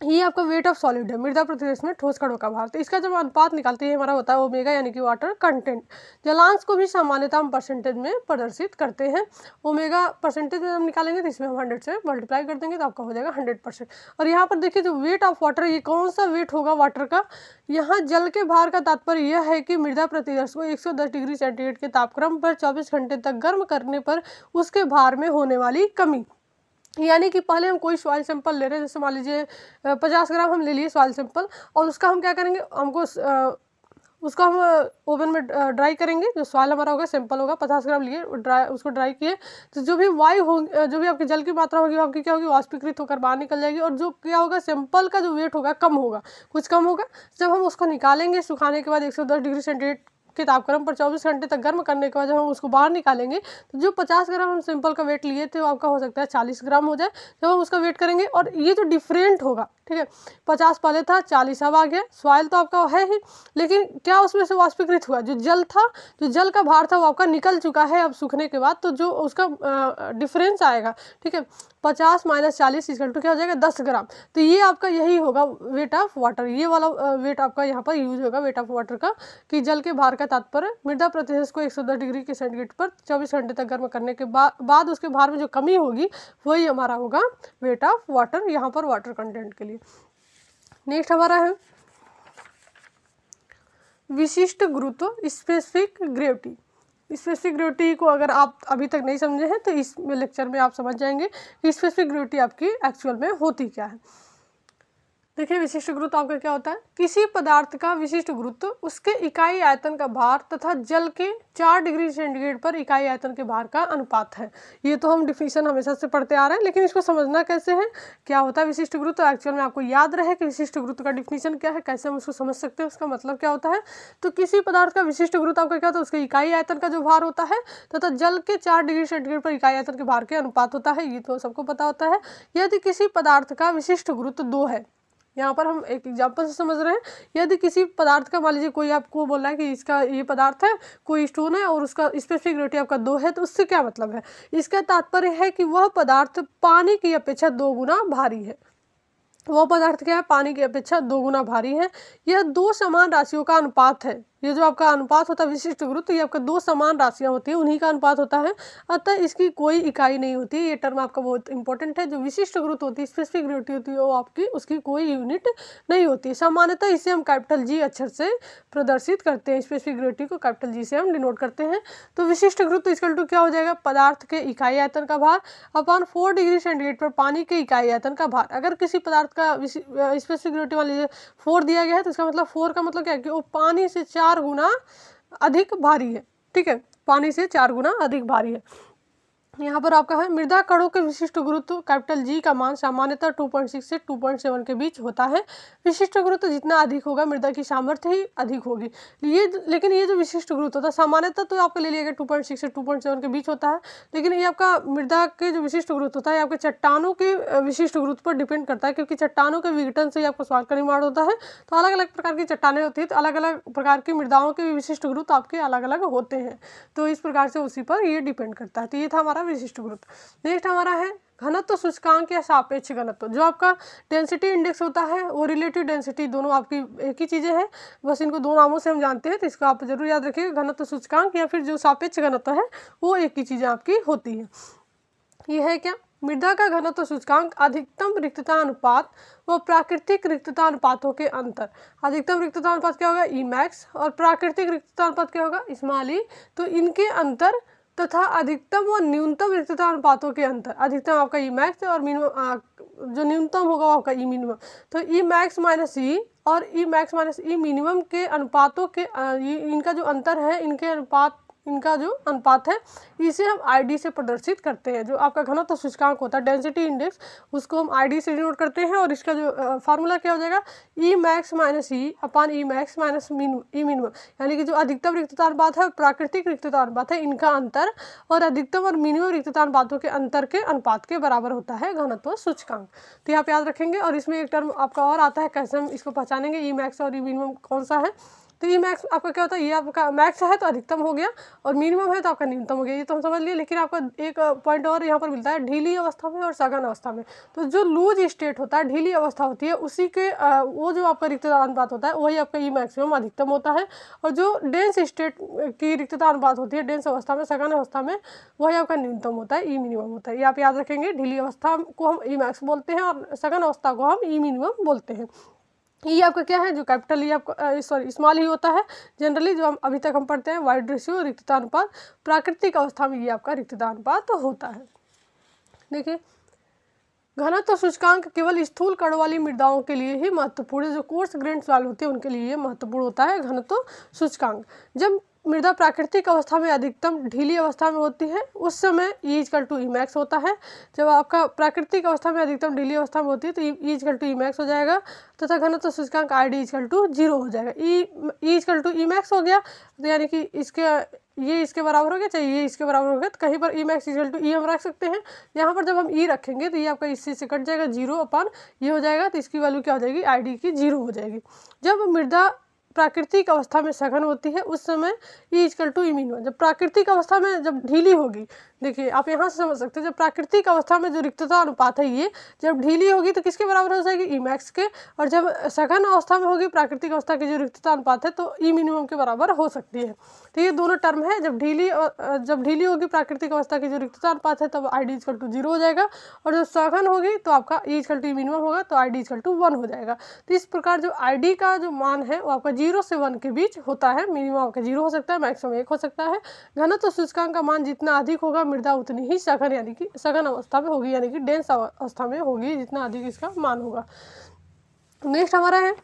ये आपका वेट ऑफ सॉलिड है, मृदा प्रतिदर्श में ठोस कणों का भार। तो इसका जब अनुपात निकालते हैं हमारा होता है ओमेगा यानी कि वाटर कंटेंट। जलांश को भी सामान्यतः हम परसेंटेज में प्रदर्शित करते हैं। ओमेगा परसेंटेज में हम निकालेंगे तो इसमें हम 100 से मल्टीप्लाई कर देंगे तो आपका हो जाएगा 100%। और यहाँ पर देखिए जो वेट ऑफ वाटर, ये कौन सा वेट होगा वाटर का, यहाँ जल के भार का तात्पर्य यह है कि मृदा प्रतिदर्श को 110 डिग्री सेंटीग्रेड के तापक्रम पर 24 घंटे तक गर्म करने पर उसके भार में होने वाली कमी। यानी कि पहले हम कोई सॉइल सैंपल ले रहे हैं, जैसे मान लीजिए 50 ग्राम हम ले लिए सॉइल सैंपल, और उसका हम क्या करेंगे, हमको उसको हम ओवन में ड्राई करेंगे। जो सॉइल हमारा होगा सैंपल होगा 50 ग्राम लिए उसको ड्राई किए, तो जो भी वायु होगी, जो भी आपकी जल की मात्रा होगी वो आपकी क्या होगी, वाष्पीकृत होकर बाहर निकल जाएगी। और जो क्या होगा, सैंपल का जो वेट होगा कम होगा, कुछ कम होगा। जब हम उसको निकालेंगे सुखाने के बाद 110 डिग्री सेंटीग्रेड के तापक्रम पर 24 घंटे तक गर्म करने के बाद जब हम उसको बाहर निकालेंगे तो जो 50 ग्राम हम सिंपल का वेट लिए थे वो आपका हो सकता है 40 ग्राम हो जाए। जब हम उसका वेट करेंगे और ये जो डिफरेंट होगा, ठीक है, 50 पहले था 40 अब आ गया। सॉइल तो आपका है ही, लेकिन क्या उसमें से वाष्पीकृत हुआ, जो जल था, जो जल का भार था वो आपका निकल चुका है अब सूखने के बाद, तो जो उसका डिफरेंस आएगा, ठीक है, 50 माइनस 40 इक्वल टू क्या हो जाएगा 10 ग्राम। तो ये आपका यही होगा वेट ऑफ वाटर। ये वाला वेट आपका यहाँ पर यूज होगा वेट ऑफ वाटर का, कि जल के भार का तात्पर्य मृदा प्रतिदर्श को 110 डिग्री के सेंटीग्रेड पर 24 घंटे तक गर्म करने के बाद उसके भार में जो कमी होगी वही हमारा होगा वेट ऑफ वाटर, यहाँ पर वाटर कंटेंट के लिए। नेक्स्ट हमारा है विशिष्ट गुरुत्व, स्पेसिफिक ग्रेविटी। स्पेसिफिक ग्रेविटी को अगर आप अभी तक नहीं समझे हैं तो इस लेक्चर में आप समझ जाएंगे कि स्पेसिफिक ग्रेविटी आपकी एक्चुअल में होती क्या है। देखिए विशिष्ट गुरुत्व आपका क्या होता है, किसी पदार्थ का विशिष्ट गुरुत्व उसके इकाई आयतन का भार तथा जल के 4 डिग्री सेंटीग्रेड पर इकाई आयतन के भार का अनुपात है। ये तो हम डिफिनीशन हमेशा से पढ़ते आ रहे हैं, लेकिन इसको समझना कैसे है, क्या होता है विशिष्ट गुरुत्व, एक्चुअल में आपको याद रहे कि विशिष्ट गुरुत्व का डिफिनीशन क्या है, कैसे हम उसको समझ सकते हैं, उसका मतलब क्या होता है। तो किसी पदार्थ का विशिष्ट गुरुत्व आपका क्या होता है, उसके इकाई आयतन का जो भार होता है तथा जल के 4 डिग्री सेंटीग्रेड पर इकाई आयतन के भार के अनुपात होता है। ये तो सबको पता होता है। यदि किसी पदार्थ का विशिष्ट गुरुत्व 2 है, यहाँ पर हम एक एग्जाम्पल से समझ रहे हैं, यदि किसी पदार्थ का, मान लीजिए कोई आपको बोल रहा है कि इसका ये पदार्थ है, कोई स्टोन है और उसका स्पेसिफिक ग्रेविटी आपका 2 है, तो उससे क्या मतलब है, इसका तात्पर्य है कि वह पदार्थ पानी की अपेक्षा 2 गुना भारी है। वह पदार्थ क्या है, पानी की अपेक्षा 2 गुना भारी है। यह 2 समान राशियों का अनुपात है। ये जो आपका अनुपात होता है विशिष्ट गुरुत्व, ये आपका 2 समान राशियां होती हैं, उन्हीं का अनुपात होता है, अतः इसकी कोई इकाई नहीं होती। ये टर्म आपका बहुत इंपॉर्टेंट है। जो विशिष्ट गुरुत्व होती है, स्पेसिफिक ग्रेविटी होती है, वो आपकी उसकी कोई यूनिट नहीं होती। सामान्यतः इसे हम कैपिटल जी अक्षर से प्रदर्शित करते हैं, स्पेसिफिक ग्रेविटी को कैपिटल जी से हम डिनोट करते हैं। तो विशिष्ट गुरुत्व इक्वल टू क्या हो जाएगा, पदार्थ के इकाई आयतन का भार अपॉन 4 डिग्री सेंटीग्रेड पर पानी के इकाई आयतन का भार। अगर किसी पदार्थ का स्पेसिफिक ग्रेविटी मान लीजिए 4 दिया गया है, तो इसका मतलब 4 का मतलब क्या है कि वो पानी से 4 गुना अधिक भारी है, ठीक है, पानी से 4 गुना अधिक भारी है। यहाँ पर आपका है मृदा कणों के विशिष्ट गुरुत्व कैपिटल जी का मान सामान्यतः 2.6 से 2.7 के बीच होता है। विशिष्ट गुरुत्व जितना अधिक होगा मृदा की सामर्थ्य ही अधिक होगी। लेकिन ये जो विशिष्ट गुरुत्व होता है सामान्यतः तो आपका ले लिया गया 2.6 से 2.7 के बीच होता है, लेकिन ये आपका मृदा के जो विशिष्ट गुरुत्व होता है आपके चट्टानों के विशिष्ट गुरुत्व पर डिपेंड करता है, क्योंकि चट्टानों के विघटन से ही आपका स्वाद का निर्माण होता है। तो अलग अलग प्रकार की चट्टानें होती है, तो अलग अलग प्रकार की मृदाओं के विशिष्ट गुरुत्व आपके अलग अलग होते हैं। तो इस प्रकार से उसी पर ये डिपेंड करता है। तो ये था हमारा विशिष्ट गुरुत्व। नेक्स्ट हमारा है घनत्व सूचकांक या सापेक्ष घनत्व। जो आपका डेंसिटी इंडेक्स होता है वो रिलेटिव डेंसिटी, दोनों आपकी एक ही चीजें हैं, बस इनको 2 नामों से हम जानते हैं, तो इसको आप जरूर याद रखिएगा। घनत्व सूचकांक या फिर जो सापेक्ष घनत्व है वो एक ही चीजें आपकी होती है। ये है क्या, मृदा का घनत्व सूचकांक अधिकतम रिक्तता अनुपात व प्राकृतिक रिक्तता अनुपातों के अंतर। अधिकतम रिक्तता अनुपात क्या होगा, ई मैक्स, और प्राकृतिक रिक्तता अनुपात क्या होगा, स्मॉल ई। तो इनके अंतर तथा अधिकतम व न्यूनतम रिक्तता अनुपातों के अंतर। अधिकतम आपका ई मैक्स और मिनिमम जो न्यूनतम होगा वो आपका ई मिनिमम। तो ई मैक्स माइनस ई और ई मैक्स माइनस ई मिनिमम के अनुपातों के इनका जो अंतर है, इनके अनुपात इनका जो अनुपात है इसे हम ID से प्रदर्शित करते हैं। जो आपका घनत्व सूचकांक होता है डेंसिटी इंडेक्स, उसको हम ID से डिनोट करते हैं और इसका जो फार्मूला क्या हो जाएगा, E max minus E upon E max minus E minimum, यानी कि जो अधिकतम रिक्तता अनुपात है और प्राकृतिक रिक्तता अनुपात है इनका अंतर और अधिकतम और मिनिमम रिक्तता अनुपातों के अंतर के अनुपात के बराबर होता है घनत्व सूचकांक। तो यहाँ पे याद रखेंगे। और इसमें एक टर्म आपका और आता है, कैसे हम इसको पहचानेंगे ई मैक्स और ई मिनिमम कौन सा है। तो ई मैक्स आपका क्या होता है, ये आपका मैक्स है तो अधिकतम हो गया और मिनिमम है तो आपका न्यूनतम हो गया, ये तो हम समझ लिए। लेकिन आपका एक पॉइंट और यहाँ पर मिलता है, ढीली अवस्था में और सघन अवस्था में। तो जो लूज स्टेट होता है, ढीली अवस्था होती है, उसी के वो जो आपका रिक्तता अनुपात होता है वही आपका ई मैक्सिमम अधिकतम होता है। और जो डेंस स्टेट की रिक्तता अनुपात होती है, डेंस अवस्था में, सघन अवस्था में, वही आपका न्यूनतम होता है, ई मिनिमम होता है। ये आप याद रखेंगे। ढीली अवस्था को हम ई मैक्स बोलते हैं और सघन अवस्था को हम ई मिनिमम बोलते हैं। ये आपका क्या है, जो कैपिटल ई आपका सॉरी स्मॉल ई होता है जनरली, जो हम अभी तक हम पढ़ते हैं वाइड रेशियो रिक्तता अनुपात। प्राकृतिक अवस्था में ये आपका रिक्तता अनुपात होता है। देखिए, घनत्व सूचकांक केवल स्थूल कण वाली मृदाओं के लिए ही महत्वपूर्ण है। जो कोर्स ग्रेन सॉइल होती है उनके लिए ये महत्वपूर्ण होता है घनत्व सूचकांक। जब मृदा प्राकृतिक अवस्था में अधिकतम ढीली अवस्था में होती है उस समय E equal to E max होता है। जब आपका प्राकृतिक अवस्था में अधिकतम ढीली अवस्था में होती है तो E equal to E max हो जाएगा तथा घनत्व सूचकांक ID इक्वल टू 0 हो जाएगा। E equal to E max हो गया तो यानी कि ये इसके बराबर हो गया, चाहे ये इसके बराबर हो गया, तो कहीं पर ई मैक्स इक्वल टू ई हम रख सकते हैं। यहाँ पर जब हम ई रखेंगे तो ये आपका इससे से कट जाएगा, 0 अपॉन ये हो जाएगा, तो इसकी वैल्यू क्या हो जाएगी, ID की 0 हो जाएगी। जब मृदा प्राकृतिक अवस्था में सघन होती है उस समय E equal to E minimum. जब प्राकृतिक अवस्था में जब ढीली होगी, देखिए आप यहाँ से समझ सकते हैं, जब प्राकृतिक अवस्था में जो रिक्तता अनुपात है ये जब ढीली होगी तो किसके बराबर हो जाएगी, ई मैक्स के। और जब सघन अवस्था में होगी प्राकृतिक अवस्था की जो रिक्तता अनुपात है तो ई मिनिमम के बराबर हो सकती है। तो ये दोनों टर्म है। जब ढीली होगी प्राकृतिक अवस्था की जो रिक्तता अनुपात है तब ID इक्वल टू 0 हो जाएगा और जब सघन होगी तो आपका E equal to E minimum होगा तो ID इक्वल टू 1 हो जाएगा। तो इस प्रकार जो ID का जो मान है वो आपका 0 से 1 के बीच होता है। मिनिमम आपका 0 हो सकता है, मैक्सिमम 1 हो सकता है। घनत्व सूचकांक का मान जितना अधिक होगा मृदा उतनी ही सघन यानी कि सघन अवस्था में होगी, यानी कि डेंस अवस्था में होगी जितना अधिक इसका मान होगा। नेक्स्ट हमारा है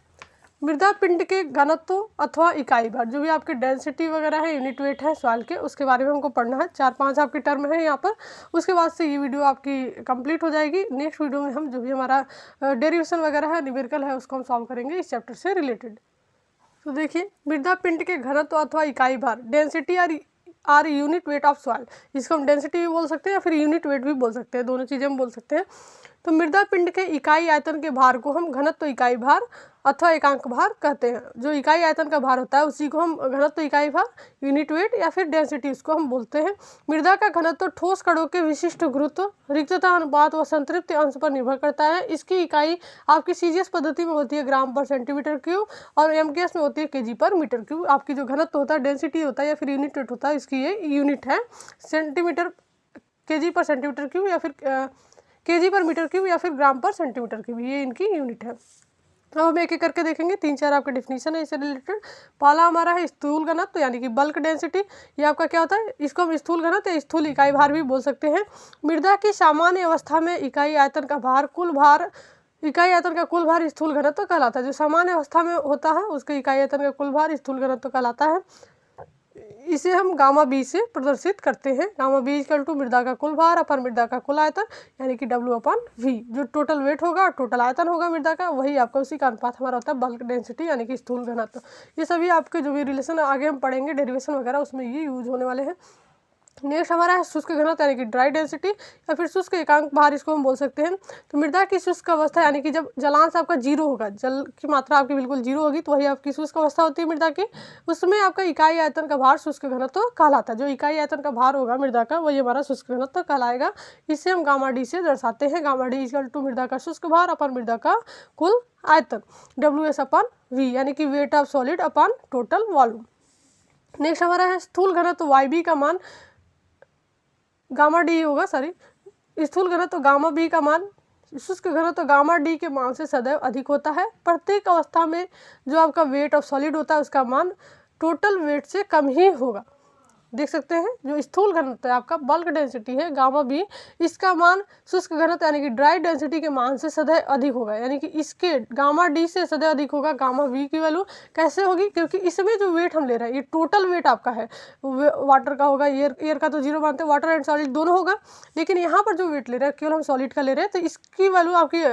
मृदा पिंड के घनत्व अथवा इकाई भार। जो भी आपके डेंसिटी वगैरह है, यूनिट वेट है सॉइल के, उसके बारे में हमको पढ़ना है। 4-5 आपके टर्म है यहाँ पर। उसके बाद से ये वीडियो आपकी कंप्लीट हो जाएगी। नेक्स्ट वीडियो में हम जो भी हमारा डेरिवेशन वगैरह है, न्यूमेरिकल है, उसको हम सॉल्व करेंगे इस चैप्टर से रिलेटेड। तो देखिए, मृदा पिंड के घनत्व अथवा इकाई भार, density or unit weight of soil, इसको हम डेंसिटी भी बोल सकते हैं या फिर यूनिट वेट भी बोल सकते हैं, दोनों चीज़ें हम बोल सकते हैं। तो मृदा पिंड के इकाई आयतन के भार को हम घनत्व इकाई भार अथवा एकांक भार कहते हैं। जो इकाई आयतन का भार होता है उसी को हम घनत्व इकाई भार, यूनिट वेट या फिर डेंसिटी उसको हम बोलते हैं। मृदा का घनत्व ठोस कणों के विशिष्ट गुरुत्व, रिक्तता अनुपात व संतृप्ति अंश पर निर्भर करता है। इसकी इकाई आपकी CGS पद्धति में होती है ग्राम पर सेंटीमीटर क्यूब और MKS में होती है kg पर मीटर क्यूब। आपकी जो घनत्व होता है, डेंसिटी होता है या फिर यूनिट वेट होता है, इसकी ये यूनिट है सेंटीमीटर, kg पर सेंटीमीटर क्यूब या फिर kg पर मीटर क्यूब या फिर ग्राम पर सेंटीमीटर क्यूब, ये इनकी यूनिट है। अब हम एक एक करके देखेंगे। 3-4 आपके डिफिनीशन है इससे रिलेटेड। पहला हमारा है स्थूल घनत्व तो यानी कि बल्क डेंसिटी। ये आपका क्या होता है, इसको हम स्थूल घनत्व या स्थूल इकाई भार भी बोल सकते हैं। मृदा की सामान्य अवस्था में इकाई आयतन का भार कुल भार, इकाई आयतन का कुल भार स्थूल घनत्व कहलाता है। जो सामान्य अवस्था में होता है उसके इकाई आयतन का कुल भार स्थूल घनत्व कहलाता है। इसे हम गामा बी से प्रदर्शित करते हैं। गामा बी इक्वल टू मृदा का कुल भार अपन मृदा का कुल आयतन यानी कि W/V। जो टोटल वेट होगा, टोटल आयतन होगा मृदा का, वही आपका उसी का अनुपात हमारा होता है बल्क डेंसिटी यानी कि स्थूल घनत्व। ये सभी आपके जो भी रिलेशन आगे हम पढ़ेंगे डेरिवेशन वगैरह, उसमें ये यूज होने वाले हैं। नेक्स्ट हमारा है शुष्क घनत्व यानी कि ड्राई डेंसिटी या फिर शुष्क एकांक भार, इसको हम बोल सकते हैं। तो मृदा की शुष्क अवस्था यानी कि जब जलांश आपका 0 होगा, जल की मात्रा आपकी बिल्कुल 0 होगी, तो वही आपकी शुष्क अवस्था होती है मृदा की। उसमें आपका इकाई आयतन का भार शुष्क घनत्व कहलाता है। जो इकाई आयतन का भार होगा मृदा का वही हमारा शुष्क घनत्व कहलाएगा। इसे हम गामा डी से दर्शाते हैं। गामा डी इक्वल टू मृदा का शुष्क भार अपन मृदा का कुल आयतन WS/V यानी कि weight of solid upon total volume. Next हमारा है स्थूल घनत्व YB का मान गामा डी होगा, स्थूल घनत्व गामा बी का मान शुष्क घनत्व गामा डी के मान से सदैव अधिक होता है। प्रत्येक अवस्था में जो आपका वेट ऑफ सॉलिड होता है उसका मान टोटल वेट से कम ही होगा। देख सकते हैं जो स्थूल घनत्व है आपका बल्क डेंसिटी है गामा बी, इसका मान शुष्क घनत्व यानी कि ड्राई डेंसिटी के मान से सदैव अधिक होगा, यानी कि इसके गामा डी से सदैव अधिक होगा गामा बी की वैल्यू। कैसे होगी? क्योंकि इसमें जो वेट हम ले रहे हैं ये टोटल वेट आपका है, वाटर का होगा, एयर का तो जीरो मानते हैं, वाटर एंड सॉलिड दोनों होगा, लेकिन यहाँ पर जो वेट ले रहे हैं केवल हम सॉलिड का ले रहे हैं, तो इसकी वैल्यू आपकी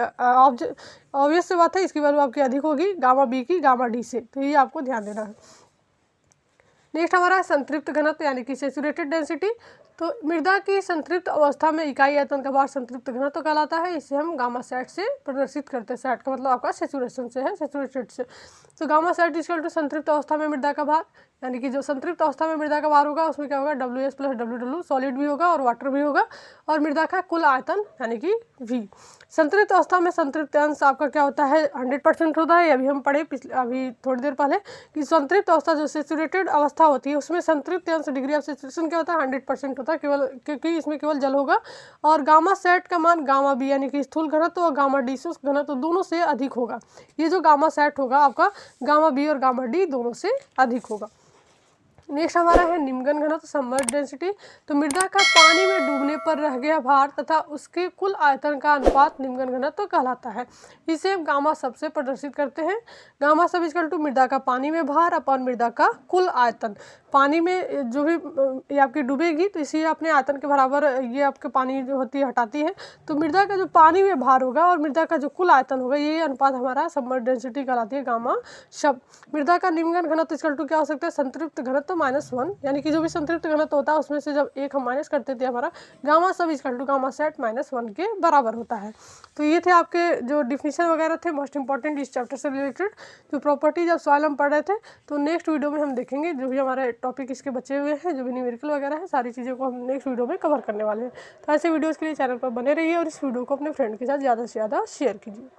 ऑब्वियस से बात है इसकी वैल्यू आपकी अधिक होगी गामा बी की गामा डी से, तो ये आपको ध्यान देना है। नेक्स्ट हमारा है संतृप्त घनत्व यानी कि सैचुरेटेड डेंसिटी। तो मृदा की संतृप्त अवस्था में इकाई आयतन का भार संतृप्त घनत्व कहलाता है, इसे हम गामा सेट से प्रदर्शित करते हैं। सेट का मतलब आपका सैचुरेशन से है, सैचुरेटेड से। तो गामा सेट इक्वल टू संतृप्त अवस्था में मृदा का भार, यानी कि जो संतृप्त अवस्था में मृदा का भार होगा उसमें क्या होगा WS प्लस WW, सॉलिड भी होगा और वाटर भी होगा, और मृदा का कुल आयतन यानी कि V। संतृप्त अवस्था में संतृप्त अंश आपका क्या होता है 100% होता है। अभी हम पढ़े अभी थोड़ी देर पहले कि संतृप्त अवस्था जो सैचुरेटेड अवस्था होती है उसमें संतृप्त अंश डिग्री ऑफ सैचुरेशन क्या होता है 100% होता है, केवल क्योंकि इसमें केवल जल होगा। और गामा सेट का मान गामा बी यानी कि स्थूल घनत्व और गामा डी शुष्क घनत्व दोनों से अधिक होगा। ये जो गामा सेट होगा आपका गामा बी और गामा डी दोनों से अधिक होगा। नेक्स्ट हमारा है निम्नगन घनत्व सबमर्ज्ड डेंसिटी। तो मृदा का पानी में डूबने पर रह गया भार तथा उसके कुल आयतन का अनुपात निम्नगन घनत्व कहलाता है। इसे हम गामा सब से प्रदर्शित करते हैं। गामा सब इक्वल टू मृदा का पानी में भार अपॉन मृदा का कुल आयतन। पानी में जो भी ये आपकी डूबेगी तो इसी अपने आयतन के बराबर ये आपके पानी जो होती है हटाती है, तो मृदा का जो पानी में भार होगा और मृदा का जो कुल आयतन होगा ये अनुपात हमारा सबमर्ज्ड डेंसिटी कहलाती है गामा सब। मृदा का निम्नगन घनत्व इक्वल टू क्या हो सकता है संतृप्त घनत्व -1, यानी कि जो भी संतृप्त घनत्व होता है उसमें से जब एक हम माइनस करते थे हमारा गामा सब इक्वल टू गामा सेट -1 के बराबर होता है। तो ये थे आपके जो डिफिनीशन वगैरह थे मोस्ट इंपॉर्टेंट इस चैप्टर से रिलेटेड जो प्रॉपर्टीज ऑफ सॉइल हम पढ़ रहे थे। तो नेक्स्ट वीडियो में हम देखेंगे जो भी हमारे टॉपिक इसके बचे हुए हैं, जो भी न्यूमेरिकल वगैरह है, सारी चीज़ों को हम नेक्स्ट वीडियो में कवर करने वाले हैं। तो ऐसे वीडियोज़ के लिए चैनल पर बने रहिए और इस वीडियो को अपने फ्रेंड के साथ ज़्यादा से ज़्यादा शेयर कीजिए।